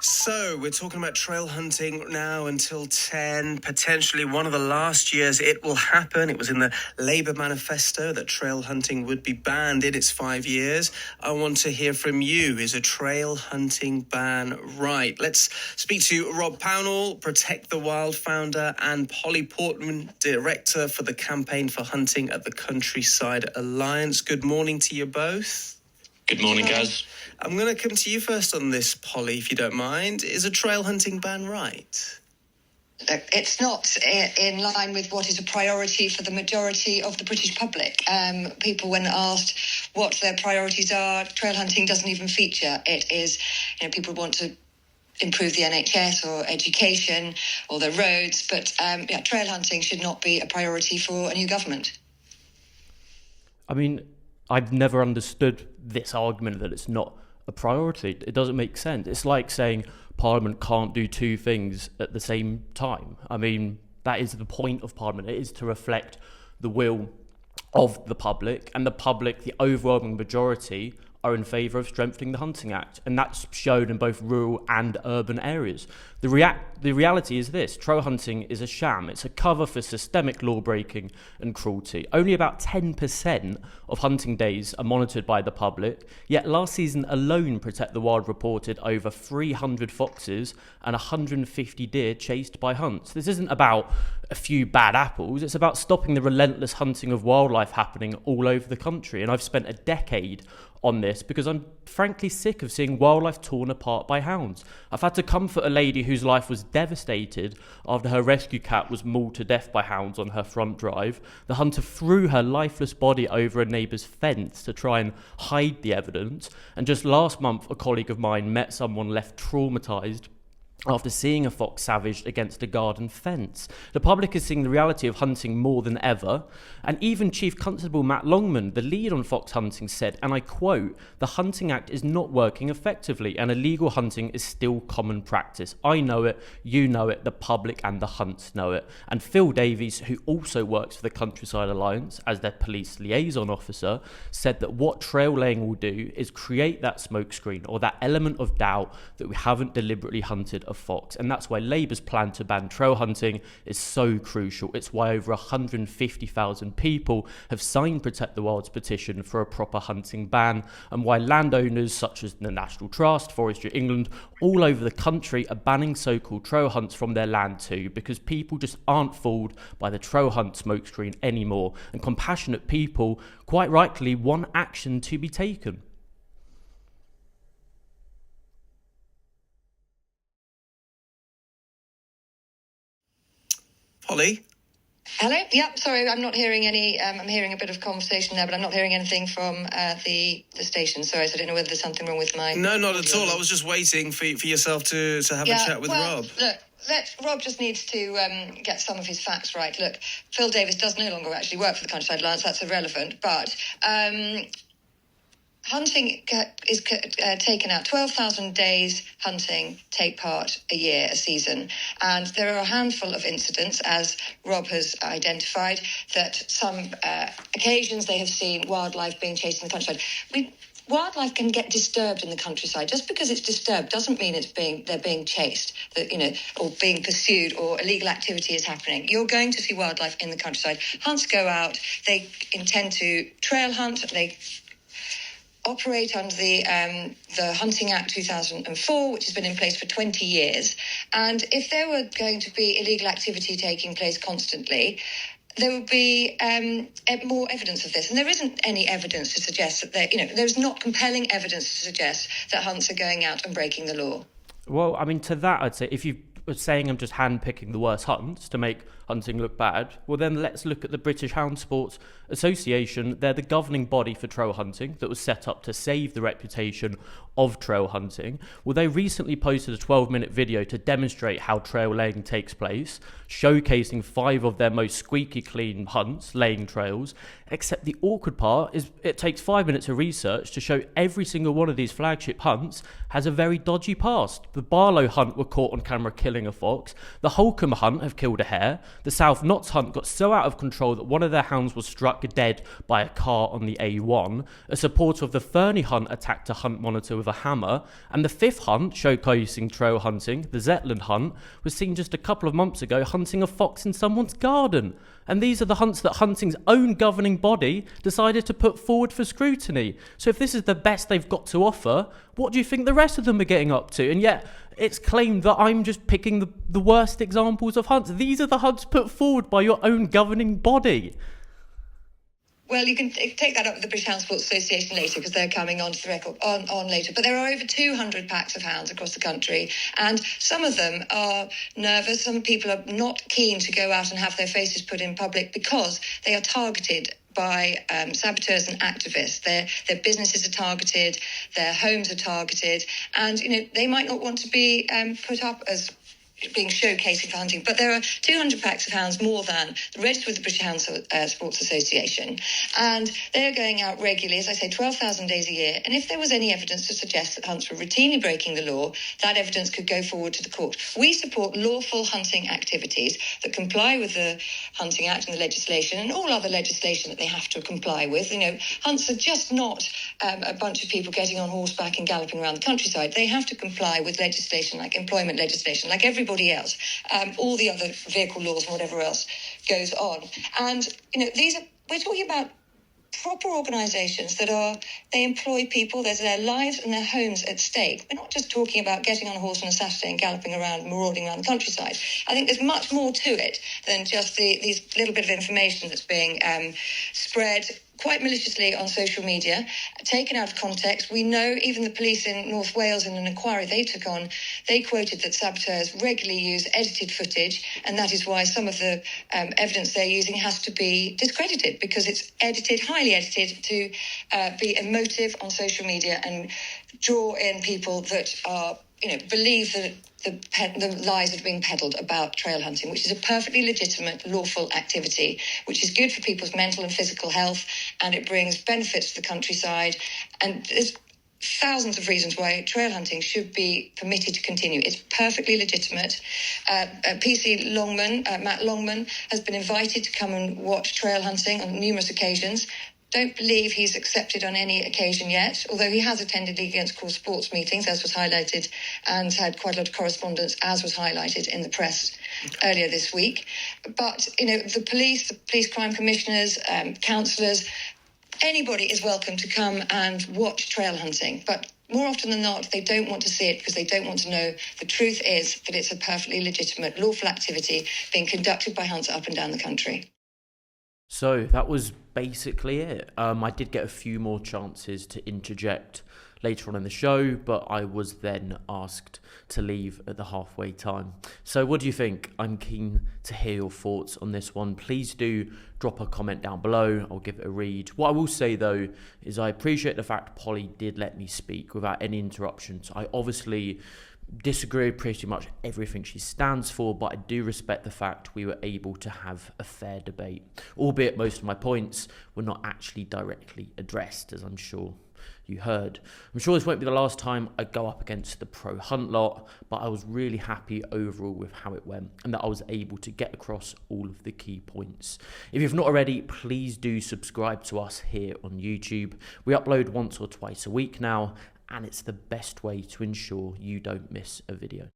So, we're talking about trail hunting now until 10, potentially one of the last years it will happen. It was in the Labour manifesto that trail hunting would be banned in its 5 years. I want to hear from you. Is a trail hunting ban right? Let's speak to Rob Pownall, Protect the Wild founder, and Polly Portman, director for the Campaign for Hunting at the Countryside Alliance. Good morning to you both. Good morning, Gaz. I'm going to come to you first on this, Polly, if you don't mind. Is a trail hunting ban right? It's not in line with what is a priority for the majority of the British public. People, when asked what their priorities are, trail hunting doesn't even feature. It is, people want to improve the NHS or education or the roads, but trail hunting should not be a priority for a new government. I mean, I've never understood this argument that it's not a priority. It doesn't make sense. It's like saying Parliament can't do two things at the same time. I mean, that is the point of Parliament. It is to reflect the will of the public, and the public, the overwhelming majority, are in favour of strengthening the Hunting Act, and that's shown in both rural and urban areas. The reality is this: trail hunting is a sham. It's a cover for systemic law breaking and cruelty. Only about 10% of hunting days are monitored by the public, yet last season alone Protect the Wild reported over 300 foxes and 150 deer chased by hunts. This isn't about a few bad apples, it's about stopping the relentless hunting of wildlife happening all over the country. And I've spent a decade on this because I'm frankly sick of seeing wildlife torn apart by hounds. I've had to comfort a lady whose life was devastated after her rescue cat was mauled to death by hounds on her front drive. The hunter threw her lifeless body over a neighbour's fence to try and hide the evidence. And just last month, a colleague of mine met someone left traumatised after seeing a fox savaged against a garden fence. The public is seeing the reality of hunting more than ever, and even Chief Constable Matt Longman, the lead on fox hunting, said, and I quote, "The Hunting Act is not working effectively and illegal hunting is still common practice. I know it, you know it, the public and the hunts know it." And Phil Davies, who also works for the Countryside Alliance as their police liaison officer, said that what trail laying will do is create that smokescreen or that element of doubt that we haven't deliberately hunted a fox. And that's why Labour's plan to ban trail hunting is so crucial. It's why over 150,000 people have signed Protect the Wild's petition for a proper hunting ban, and why landowners such as the National Trust, Forestry England, all over the country are banning so-called trail hunts from their land too, because people just aren't fooled by the trail hunt smokescreen anymore, and compassionate people quite rightly want action to be taken. Polly? Hello? Yep, sorry, I'm not hearing any, I'm hearing a bit of conversation there, but I'm not hearing anything from the station. Sorry, so I don't know whether there's something wrong with my... No, not at all. I was just waiting for yourself to have a chat with Rob. Look, Rob just needs to get some of his facts right. Look, Phil Davies does no longer actually work for the Countryside Alliance, that's irrelevant, but... hunting is taken out. 12,000 days hunting take part a season. And there are a handful of incidents, as Rob has identified, that some occasions they have seen wildlife being chased in the countryside. Wildlife can get disturbed in the countryside. Just because it's disturbed doesn't mean they're being chased, or being pursued, or illegal activity is happening. You're going to see wildlife in the countryside. Hunts go out. They intend to trail hunt. They operate under the Hunting Act 2004, which has been in place for 20 years. And if there were going to be illegal activity taking place constantly, there would be more evidence of this. And there isn't any evidence to suggest that there's not compelling evidence to suggest that hunts are going out and breaking the law. Well, I mean, to that, I'd say if you were saying I'm just handpicking the worst hunts to make hunting look bad, well then let's look at the British Hound Sports Association. They're the governing body for trail hunting that was set up to save the reputation of trail hunting. Well, they recently posted a 12-minute video to demonstrate how trail laying takes place, showcasing 5 of their most squeaky clean hunts, laying trails, except the awkward part is it takes 5 minutes of research to show every single one of these flagship hunts has a very dodgy past. The Barlow hunt were caught on camera killing killing a fox. The Holcombe hunt have killed a hare. The South Notts hunt got so out of control that one of their hounds was struck dead by a car on the A1. A supporter of the Fernie hunt attacked a hunt monitor with a hammer. And the 5th hunt, showcasing trail hunting, the Zetland hunt, was seen just a couple of months ago hunting a fox in someone's garden. And these are the hunts that hunting's own governing body decided to put forward for scrutiny. So if this is the best they've got to offer, what do you think the rest of them are getting up to? And yet it's claimed that I'm just picking the worst examples of hunts. These are the hunts put forward by your own governing body. Well, you can take that up with the British Hound Sports Association later, because they're coming onto the record on later. But there are over 200 packs of hounds across the country, and some of them are nervous. Some people are not keen to go out and have their faces put in public because they are targeted by saboteurs and activists. Their businesses are targeted, their homes are targeted, and they might not want to be put up as being showcasing for hunting, but there are 200 packs of hounds more than registered with the British Hound Sports Association, and they're going out regularly, as I say, 12,000 days a year. And if there was any evidence to suggest that hunts were routinely breaking the law, that evidence could go forward to the court. We support lawful hunting activities that comply with the Hunting Act and the legislation and all other legislation that they have to comply with. Hunts are just not a bunch of people getting on horseback and galloping around the countryside. They have to comply with legislation like employment legislation, like everybody else, all the other vehicle laws and whatever else goes on. And we're talking about proper organisations they employ people. There's their lives and their homes at stake. We're not just talking about getting on a horse on a Saturday and galloping around, marauding around the countryside. I think there's much more to it than just these little bit of information that's being spread quite maliciously on social media, taken out of context. We know even the police in North Wales, in an inquiry they took on, they quoted that saboteurs regularly use edited footage, and that is why some of the evidence they're using has to be discredited, because it's edited, highly edited, to be emotive on social media and draw in people that are, believe that the lies that are being peddled about trail hunting, which is a perfectly legitimate, lawful activity, which is good for people's mental and physical health, and it brings benefits to the countryside. And there's thousands of reasons why trail hunting should be permitted to continue. It's perfectly legitimate. PC Longman, Matt Longman, has been invited to come and watch trail hunting on numerous occasions. Don't believe he's accepted on any occasion yet, although he has attended League Against Cruel Sports meetings, as was highlighted, and had quite a lot of correspondence, as was highlighted in the press earlier this week. But, the police crime commissioners, councillors, anybody is welcome to come and watch trail hunting. But more often than not, they don't want to see it because they don't want to know. The truth is that it's a perfectly legitimate, lawful activity being conducted by hunts up and down the country. So that was basically it. I did get a few more chances to interject later on in the show, but I was then asked to leave at the halfway time. So what do you think? I'm keen to hear your thoughts on this one. Please do drop a comment down below. I'll give it a read. What I will say though is I appreciate the fact Polly did let me speak without any interruptions. I obviously disagree with pretty much everything she stands for, but I do respect the fact we were able to have a fair debate, albeit most of my points were not actually directly addressed, as I'm sure you heard. I'm sure this won't be the last time I go up against the pro-hunt lot, but I was really happy overall with how it went and that I was able to get across all of the key points. If you've not already, please do subscribe to us here on YouTube. We upload once or twice a week now, and it's the best way to ensure you don't miss a video.